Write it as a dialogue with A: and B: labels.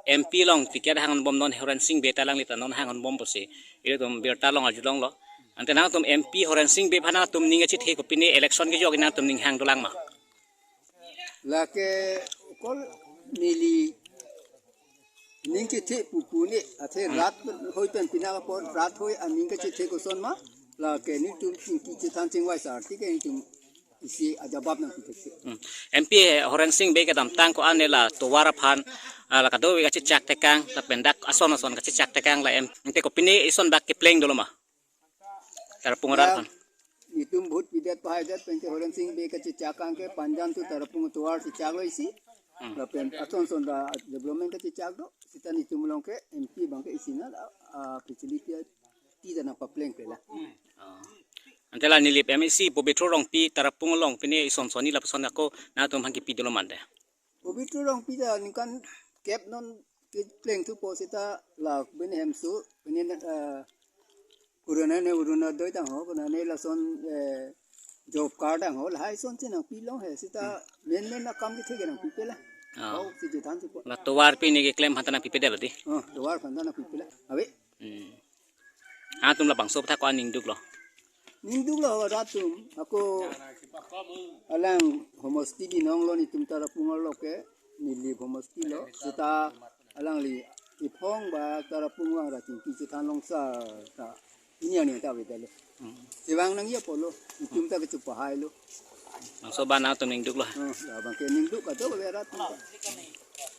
A: MP long tiket hangon bom non horan sing beta lang lita non hangon bom posi itu tum berta long ajulong lo ante na tum MP horan sing be phana tum ninga chi the ko pini election ke jogina tum ning hang dolang ma
B: lake kol nili ning chi the pu ni athe rat hoi pen pina ka por rat hoi aning ka chi the ko son ma lake ni tum ki chi than ching wai sar ti ke tum isi ajabab na ki
A: MP horan sing be ka dam tang ko anela to wara phan la ka do ka chi chak tekang ta pendak ason ason ka chi chak tekang la em te ko pini ison bak ke pleng dolo ma tar pungarar phan
B: itum bhut pidat pahadat pen horan sing be ka chi chakang ke panjan tu tarapung tuar chi chak isi la pen aton son da development ka chi chak do sitan itum long ke MP bang ke isina facility ti da na pa pleng pe la
A: antela nilip MEC po betro rong pi tarapung long pini ison soni la son ko na tum hang ki pi dolo mande
B: Obitru rong pida nikan kep non pleng tu posita la ben hemsu benin uruna doi tang ho bana ne la son job card ang ho la hai son tin ang pilong he sita men na kam ki thege nang pipela ho si je than tu
A: la to war pi ni ke claim hatana pi pede lati
B: doar khanda na pipela abe
A: tum la bang so tha ko aning duk lo
B: nindu lo ratum ako alang homosti di nong lo ni tum tara pungal lo ke nili homosti lo sita alang li ipong ba tara pungwang ra tin ki tan long sa ta ini ani ta be dele sewang nang ya polo itum ta ke chupa hai lo
A: so ba na tum ning duk lo
B: bang ke nindu ka to be ratum